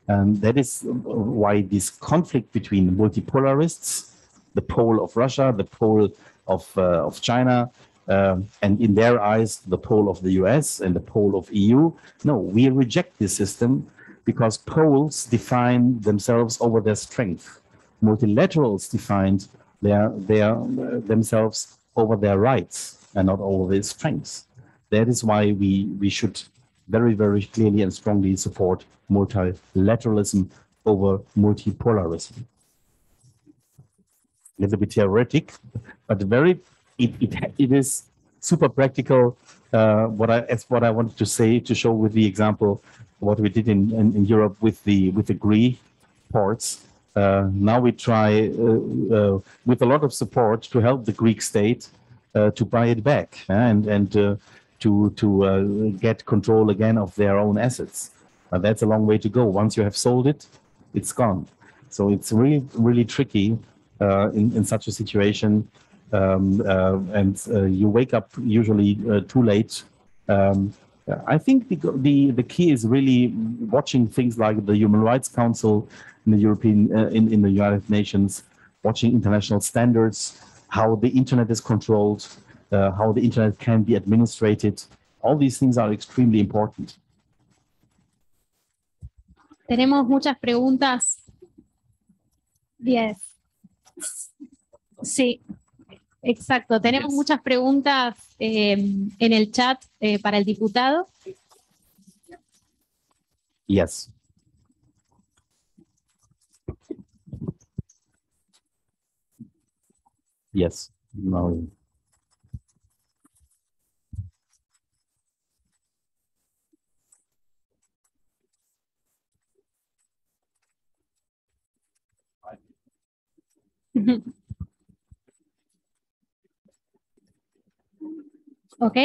And that is why this conflict between multipolarists, the pole of Russia, the pole of China, and in their eyes, the pole of the US and the pole of EU. No, we reject this system because poles define themselves over their strength. Multilaterals define themselves over their rights and not over their strengths. That is why we should very, very clearly and strongly support multilateralism over multipolarism. A little bit theoretic, but it is super practical. What I wanted to say, to show with the example what we did in Europe with the Greek ports. Now we try with a lot of support to help the Greek state to buy it back and to get control again of their own assets. That's a long way to go. Once you have sold it, it's gone. So it's really, really tricky in such a situation. And you wake up usually too late. I think the key is really watching things like the Human Rights Council in the in the United Nations, watching international standards, how the internet is controlled, how the internet can be administrated. All these things are extremely important. Tenemos muchas preguntas. Yes. Sí, exacto. Tenemos muchas preguntas en el chat para el diputado. Yes. Yes. No. Ok.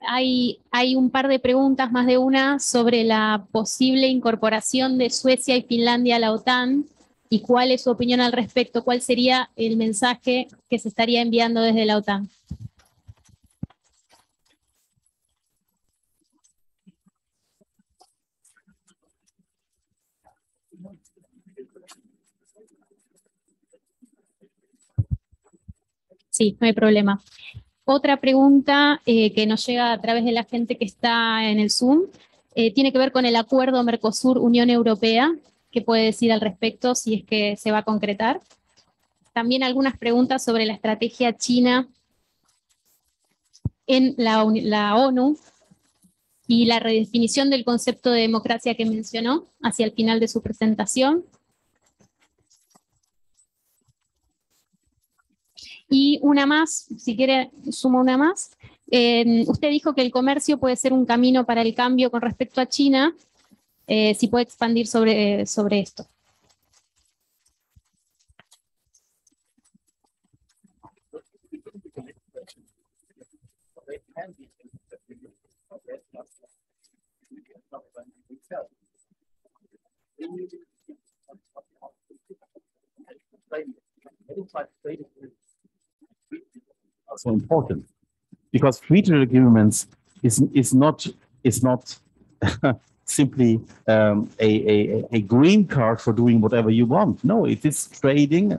Hay un par de preguntas, más de una, sobre la posible incorporación de Suecia y Finlandia a la OTAN y cuál es su opinión al respecto. ¿Cuál sería el mensaje que se estaría enviando desde la OTAN? Sí, no hay problema. Otra pregunta que nos llega a través de la gente que está en el Zoom tiene que ver con el acuerdo Mercosur-Unión Europea. ¿Qué puede decir al respecto si es que se va a concretar? También algunas preguntas sobre la estrategia china en la ONU y la redefinición del concepto de democracia que mencionó hacia el final de su presentación. Y una más, si quiere, sumo una más. Usted dijo que el comercio puede ser un camino para el cambio con respecto a China. Si puede expandir sobre esto. So important because free trade agreements is not simply a green card for doing whatever you want. No, it is trading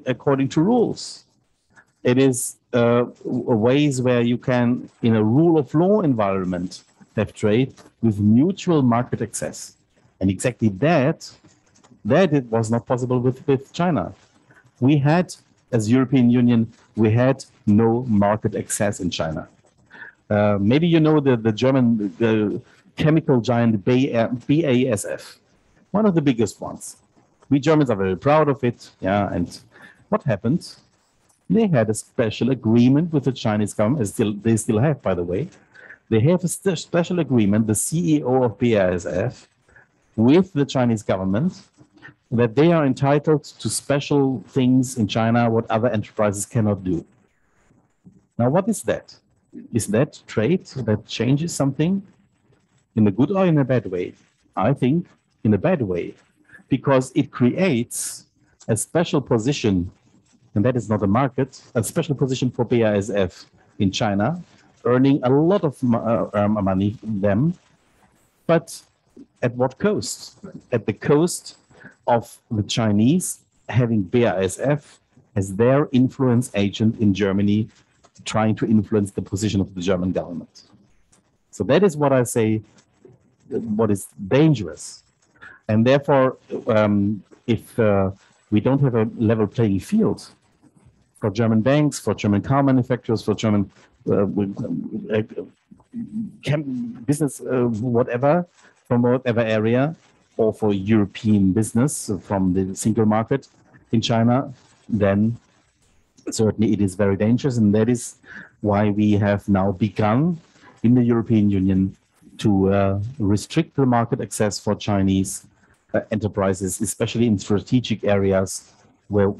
according to rules. It is ways where you can, in a rule of law environment, have trade with mutual market access. And exactly that it was not possible with China. We had, as European Union, we had no market access in China. Maybe you know the German chemical giant BASF, one of the biggest ones. We Germans are very proud of it. Yeah, and what happened? They had a special agreement with the Chinese government. They still have, by the way. They have a special agreement, the CEO of BASF, with the Chinese government, that they are entitled to special things in China what other enterprises cannot do. Now, what is that? Is that trade that changes something in a good or in a bad way? I think in a bad way, because it creates a special position, and that is not a market, a special position for BASF in China, earning a lot of money from them, but at what cost? At the cost of the Chinese having BASF as their influence agent in Germany, trying to influence the position of the German government. So that is what I say, what is dangerous. And therefore, if we don't have a level playing field for German banks, for German car manufacturers, for German business, whatever, from whatever area, or for European business from the single market in China, then certainly it is very dangerous. And that is why we have now begun in the European Union to restrict the market access for Chinese enterprises, especially in strategic areas where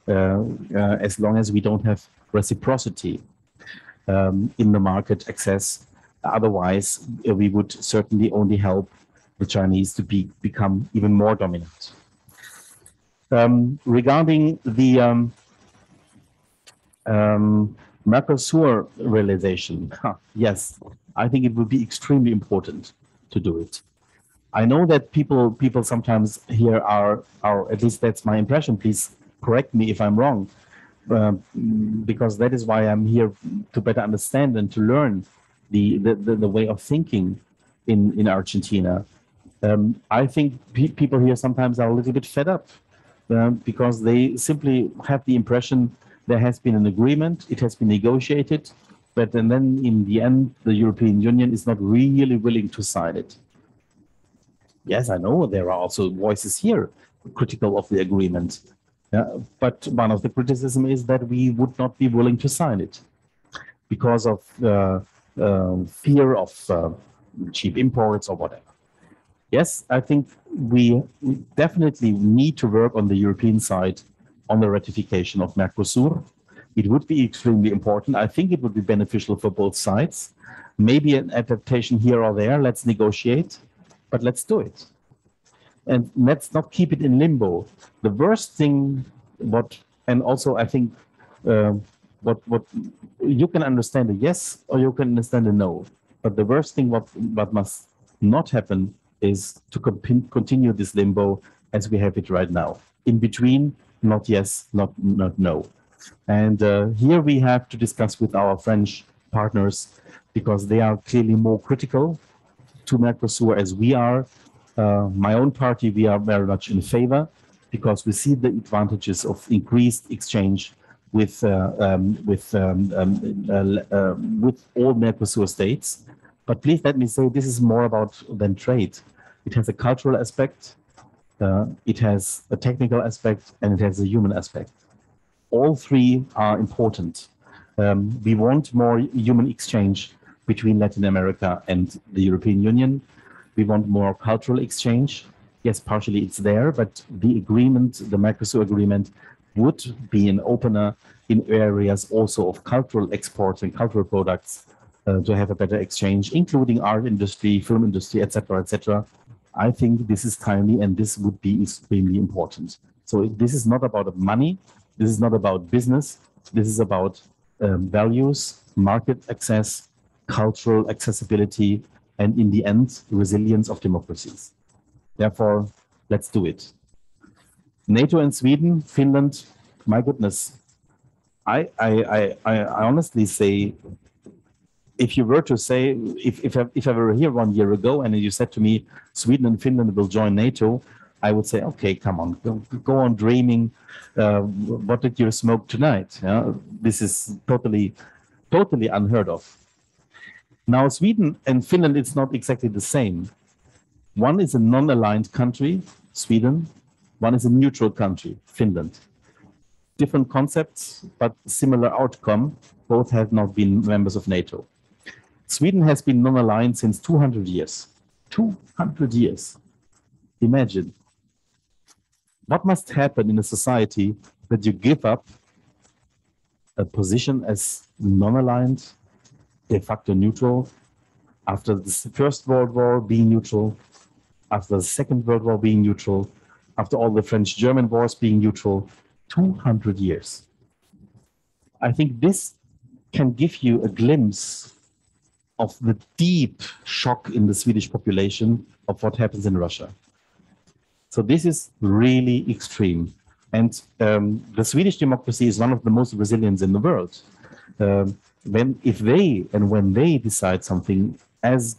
as long as we don't have reciprocity in the market access. Otherwise, we would certainly only help the Chinese to become even more dominant. Regarding the Mercosur realization, yes, I think it would be extremely important to do it. I know that people sometimes here are, at least that's my impression, please correct me if I'm wrong, because that is why I'm here, to better understand and to learn the way of thinking in Argentina. I think people here sometimes are a little bit fed up because they simply have the impression there has been an agreement, it has been negotiated, but then in the end, the European Union is not really willing to sign it. Yes, I know there are also voices here critical of the agreement. But one of the criticism is that we would not be willing to sign it because of fear of cheap imports or whatever. Yes, I think we definitely need to work on the European side on the ratification of Mercosur. It would be extremely important. I think it would be beneficial for both sides. Maybe an adaptation here or there. Let's negotiate, but let's do it. And let's not keep it in limbo. The worst thing, and also I think what you can understand a yes or you can understand a no. But the worst thing what must not happen is to continue this limbo as we have it right now. In between, not yes, not no. And here we have to discuss with our French partners because they are clearly more critical to Mercosur as we are. My own party, we are very much in favor because we see the advantages of increased exchange with all Mercosur states. But please let me say this is more about than trade. It has a cultural aspect, it has a technical aspect, and it has a human aspect. All three are important. We want more human exchange between Latin America and the European Union. We want more cultural exchange. Yes, partially it's there, but the agreement, the Mercosur agreement, would be an opener in areas also of cultural exports and cultural products to have a better exchange, including art industry, film industry, etc., etc. I think this is timely and this would be extremely important. So this is not about money. This is not about business. This is about values, market access, cultural accessibility, and in the end, resilience of democracies. Therefore, let's do it. NATO and Sweden, Finland, my goodness. I honestly say, if you were to say, if I were here 1 year ago and you said to me, Sweden and Finland will join NATO, I would say, okay, come on, go on dreaming. What did you smoke tonight? This is totally unheard of. Now, Sweden and Finland, it's not exactly the same. One is a non-aligned country, Sweden. One is a neutral country, Finland. Different concepts, but similar outcome. Both have not been members of NATO. Sweden has been non-aligned since 200 years. 200 years. Imagine. What must happen in a society that you give up a position as non-aligned, de facto neutral, after the First World War being neutral, after the Second World War being neutral, after all the French-German wars being neutral, 200 years. I think this can give you a glimpse of the deep shock in the Swedish population of what happens in Russia. So this is really extreme. And the Swedish democracy is one of the most resilient in the world. When they decide something as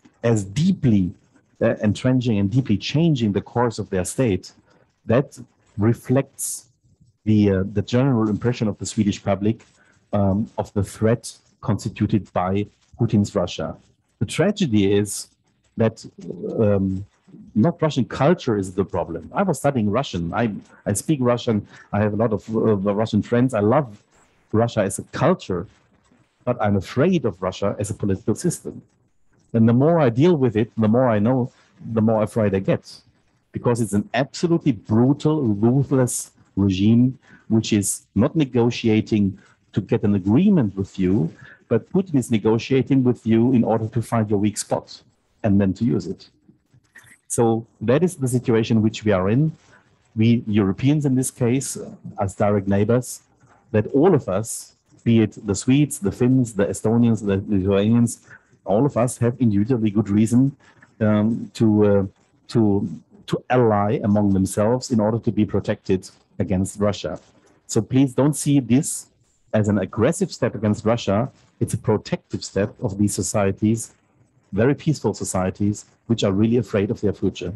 deeply entrenching and deeply changing the course of their state, that reflects the general impression of the Swedish public of the threat constituted by Putin's Russia. The tragedy is that not Russian culture is the problem. I was studying Russian. I speak Russian. I have a lot of Russian friends. I love Russia as a culture, but I'm afraid of Russia as a political system. And the more I deal with it, the more I know, the more afraid I get, because it's an absolutely brutal, ruthless regime, which is not negotiating to get an agreement with you, but Putin is negotiating with you in order to find your weak spot and then to use it. So that is the situation which we are in. We Europeans in this case, as direct neighbors, that all of us, be it the Swedes, the Finns, the Estonians, the Lithuanians, all of us have individually good reason to ally among themselves in order to be protected against Russia. So please don't see this as an aggressive step against Russia. It's a protective step of these societies, very peaceful societies, which are really afraid of their future.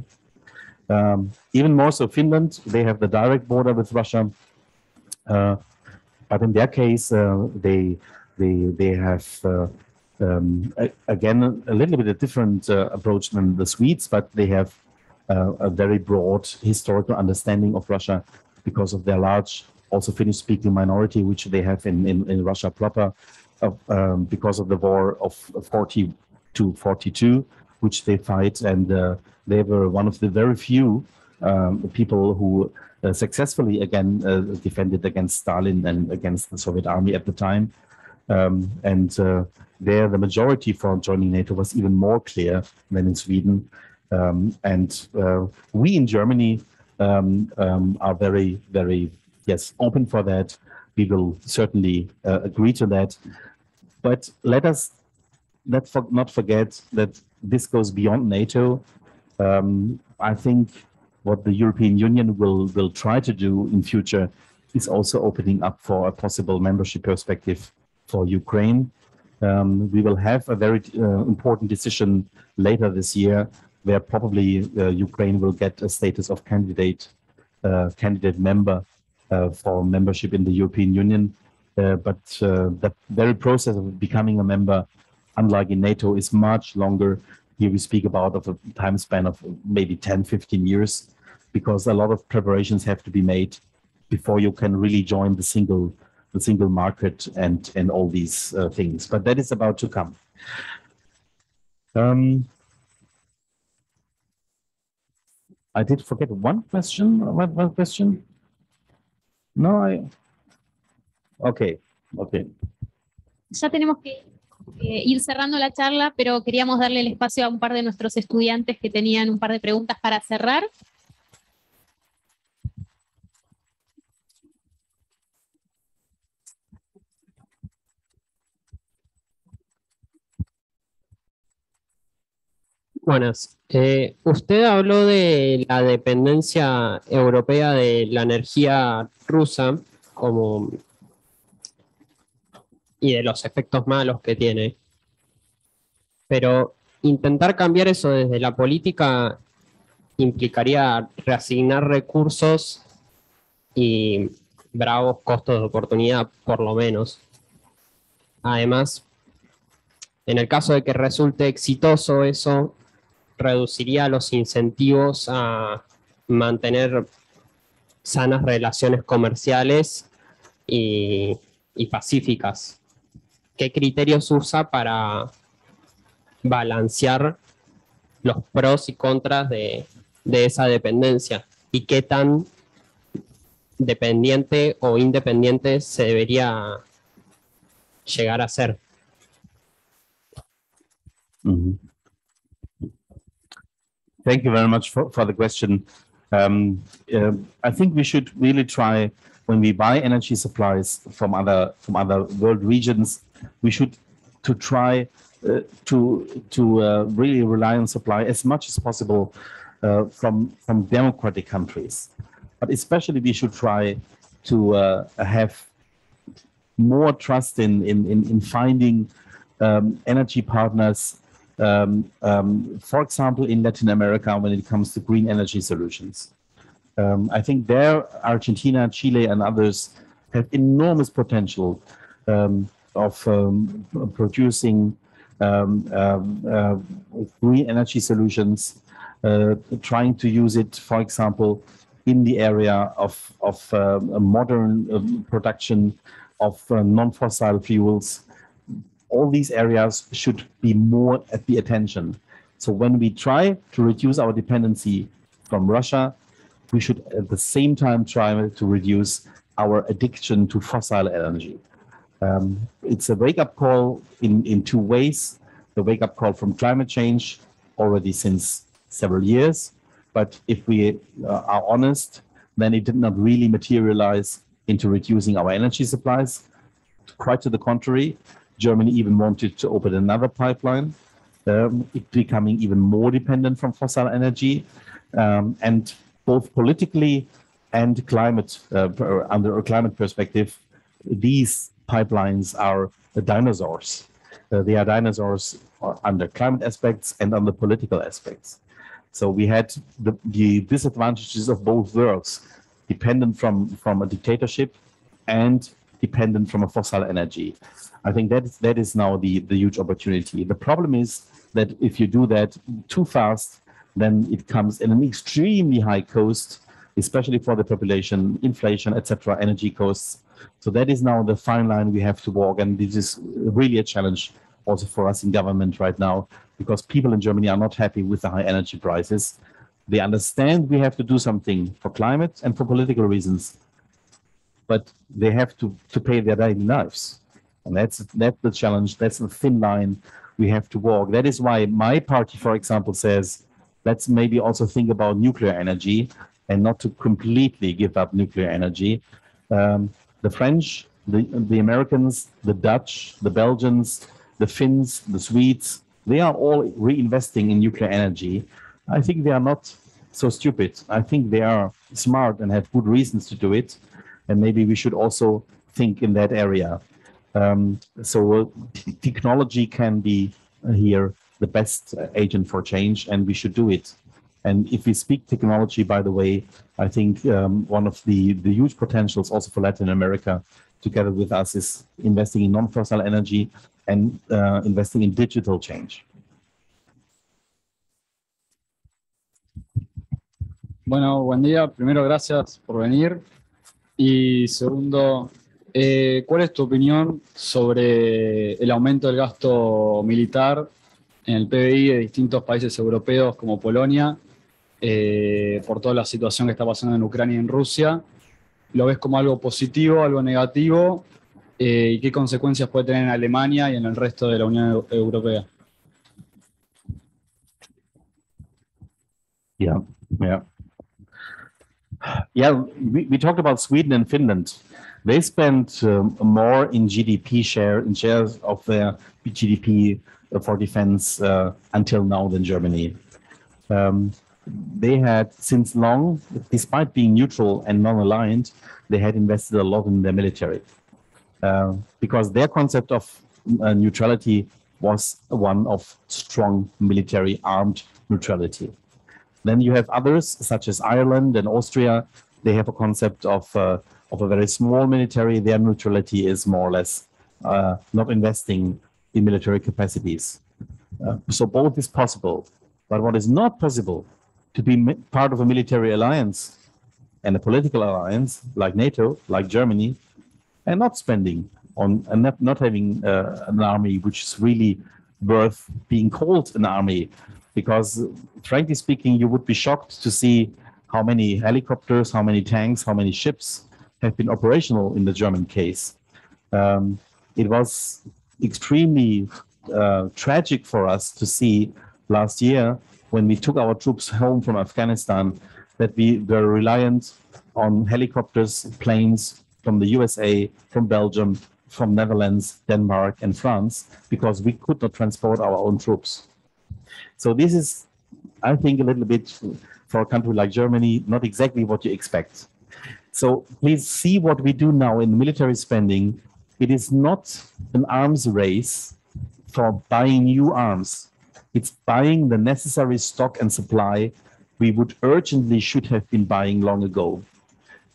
Even more so Finland, they have the direct border with Russia. But in their case, they have, again, a little bit of different approach than the Swedes, but they have a very broad historical understanding of Russia, because of their large, also Finnish-speaking minority, which they have in Russia proper, because of the war of 40 to 42, which they fight. And they were one of the very few people who successfully again defended against Stalin and against the Soviet army at the time. There the majority for joining NATO was even more clear than in Sweden. We in Germany are very, very, open for that. We will certainly agree to that. But let's not forget that this goes beyond NATO. I think what the European Union will try to do in future is also opening up for a possible membership perspective for Ukraine. We will have a very important decision later this year, where probably Ukraine will get a status of candidate member for membership in the European Union. But the very process of becoming a member, unlike in NATO, is much longer. Here we speak about a time span of maybe 10, 15 years, because a lot of preparations have to be made before you can really join the single market and all these things. But that is about to come. I did forget one question. One question? No, Okay. Ya tenemos que ir cerrando la charla, pero queríamos darle el espacio a un par de nuestros estudiantes que tenían un par de preguntas para cerrar. Buenas. Usted habló de la dependencia europea de la energía rusa y de los efectos malos que tiene. Pero intentar cambiar eso desde la política implicaría reasignar recursos y bravos costos de oportunidad, por lo menos. Además, en el caso de que resulte exitoso eso, reduciría los incentivos a mantener sanas relaciones comerciales y pacíficas. ¿Qué criterios usa para balancear los pros y contras de esa dependencia? ¿Y qué tan dependiente o independiente se debería llegar a ser? Thank you very much for the question. I think we should really try, when we buy energy supplies from other world regions, we should try to really rely on supply as much as possible from democratic countries. But especially we should try to have more trust in finding energy partners. For example, in Latin America, when it comes to green energy solutions. I think there, Argentina, Chile, and others have enormous potential of producing green energy solutions, trying to use it, for example, in the area of modern production of non-fossil fuels. All these areas should be more at the attention. So when we try to reduce our dependency from Russia, we should at the same time try to reduce our addiction to fossil energy. It's a wake-up call in two ways. The wake-up call from climate change already since several years. But if we are honest, then it did not really materialize into reducing our energy supplies. Quite to the contrary. Germany even wanted to open another pipeline, it becoming even more dependent from fossil energy. And both politically and climate, under a climate perspective, these pipelines are the dinosaurs. They are dinosaurs under climate aspects and under political aspects. So we had the disadvantages of both worlds, dependent from a dictatorship and dependent from a fossil energy. I think that is now the huge opportunity. The problem is that if you do that too fast, then it comes at an extremely high cost. especially for the population, inflation, etc., energy costs. So that is now the fine line we have to walk, and this is really a challenge also for us in government right now, because people in Germany are not happy with the high energy prices. They understand we have to do something for climate and for political reasons, but they have to pay their daily lives. And that's the challenge, that's the thin line we have to walk. That is why my party, for example, says, let's maybe also think about nuclear energy and not to completely give up nuclear energy. The French, the Americans, the Dutch, the Belgians, the Finns, the Swedes, they are all reinvesting in nuclear energy. I think they are not so stupid. I think they are smart and have good reasons to do it. And maybe we should also think in that area. So technology can be here the best agent for change, and we should do it. And if we speak technology, by the way, I think one of the huge potentials also for Latin America together with us is investing in non-fossil energy and investing in digital change. Bueno, buen día. Primero, gracias por venir. Y segundo, ¿cuál es tu opinión sobre el aumento del gasto militar en el PBI de distintos países europeos como Polonia, por toda la situación que está pasando en Ucrania y en Rusia? ¿Lo ves como algo positivo, algo negativo? ¿Y qué consecuencias puede tener en Alemania y en el resto de la Unión Europea? Yeah. We talked about Sweden and Finland. They spent more in GDP in shares of their GDP for defense until now than Germany. They had since long, despite being neutral and non-aligned, they had invested a lot in their military because their concept of neutrality was one of strong military armed neutrality. Then you have others such as Ireland and Austria. They have a concept of a very small military. Their neutrality is more or less not investing in military capacities. So both is possible. But what is not possible, to be part of a military alliance and a political alliance like NATO, like Germany, and not spending on and not having an army which is really worth being called an army. Because frankly speaking, you would be shocked to see how many helicopters, how many tanks, how many ships have been operational in the German case. It was extremely tragic for us to see last year when we took our troops home from Afghanistan that we were reliant on helicopters, planes from the USA, from Belgium, from Netherlands, Denmark, and France, because we could not transport our own troops. So this is, I think, a little bit for a country like Germany, not exactly what you expect. So please see what we do now in military spending. It is not an arms race for buying new arms. It's buying the necessary stock and supply we would urgently should have been buying long ago.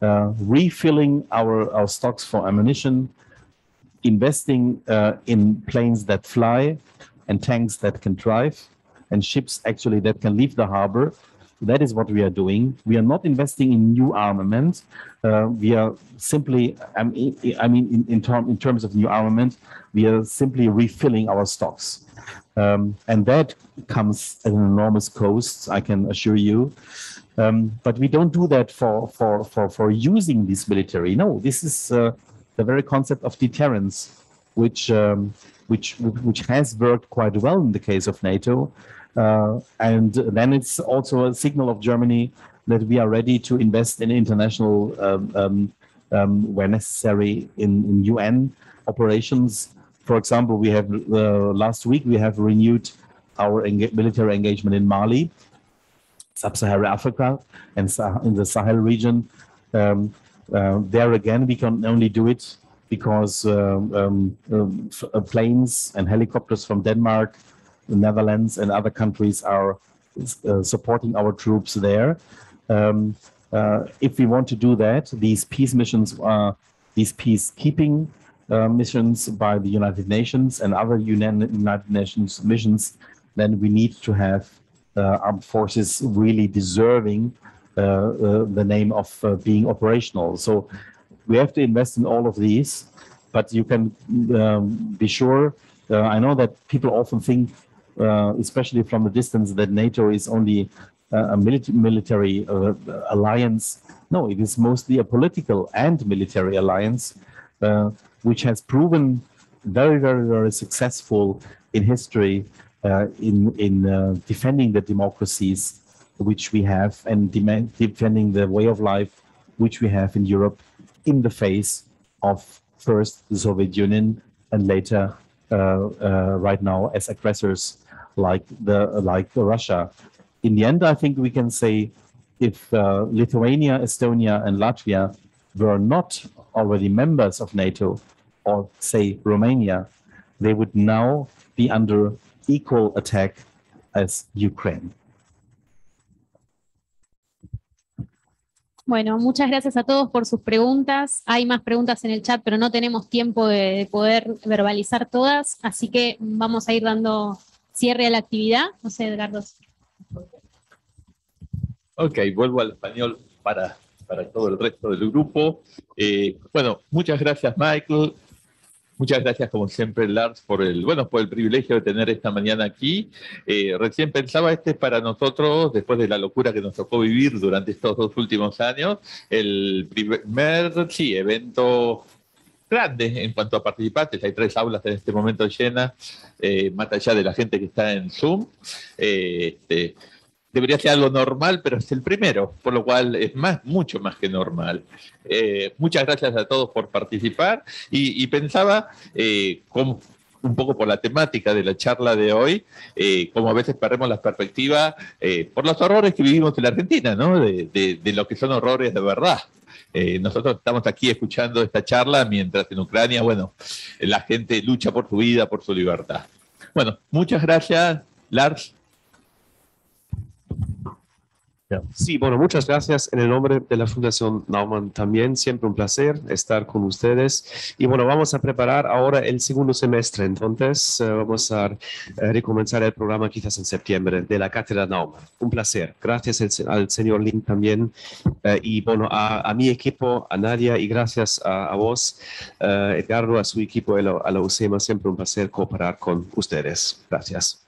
Refilling our stocks for ammunition, investing in planes that fly and tanks that can drive, and ships actually that can leave the harbor. That is what we are doing. We are not investing in new armament. We are simply, in terms of new armament, we are simply refilling our stocks. And that comes at an enormous cost, I can assure you. But we don't do that for using this military. No, this is the very concept of deterrence, which has worked quite well in the case of NATO. And then it's also a signal of Germany that we are ready to invest in international, where necessary, in UN operations. For example, we have last week we have renewed our military engagement in Mali, Sub-Saharan Africa, and in the Sahel region. There again, we can only do it because planes and helicopters from Denmark, the Netherlands, and other countries are supporting our troops there. If we want to do that, these peace missions are these peacekeeping missions by the United Nations and other United Nations missions, then we need to have armed forces really deserving the name of being operational. So we have to invest in all of these, but you can be sure. I know that people often think, especially from a distance, that NATO is only a military alliance. No, it is mostly a political and military alliance, which has proven very, very, very successful in history in defending the democracies which we have and defending the way of life which we have in Europe in the face of first the Soviet Union and later right now as aggressors like Russia. In the end, I think we can say if Lithuania, Estonia, and Latvia were not already members of NATO, or say Romania, they would now be under equal attack as Ukraine. Bueno, muchas gracias a todos por sus preguntas. Hay más preguntas en el chat, pero no tenemos tiempo de poder verbalizar todas, así que vamos a ir dando cierre a la actividad. No sé, Edgardo. Ok, vuelvo al español para todo el resto del grupo. Bueno, muchas gracias, Michael. Muchas gracias, como siempre, Lars, por el privilegio de tener esta mañana aquí. Recién pensaba, este es para nosotros, después de la locura que nos tocó vivir durante estos 2 últimos años, el primer evento grande en cuanto a participantes. Hay 3 aulas en este momento llenas, más allá de la gente que está en Zoom. Debería ser algo normal, pero es el primero, por lo cual es mucho más que normal. Muchas gracias a todos por participar y pensaba, un poco por la temática de la charla de hoy, como a veces perdemos la perspectiva por los horrores que vivimos en la Argentina, ¿no? De lo que son horrores de verdad. Nosotros estamos aquí escuchando esta charla mientras en Ucrania, la gente lucha por su vida, por su libertad. Bueno, muchas gracias, Lars. Sí, bueno, muchas gracias en el nombre de la Fundación Naumann también. Siempre un placer estar con ustedes. Y bueno, vamos a preparar ahora el segundo semestre. Entonces, vamos a recomenzar el programa quizás en septiembre de la Cátedra Naumann. Un placer. Gracias al señor Link también. Y bueno, a mi equipo, a Nadia, y gracias a vos, Edgardo, a su equipo, a la UCEMA. Siempre un placer cooperar con ustedes. Gracias.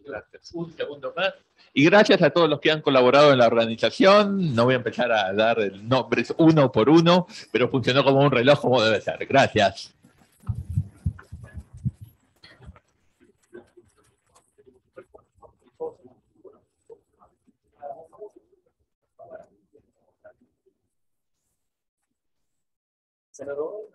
Gracias. Un segundo más. Y gracias a todos los que han colaborado en la organización. No voy a empezar a dar nombres uno por uno, pero funcionó como un reloj como debe ser. Gracias. Senador.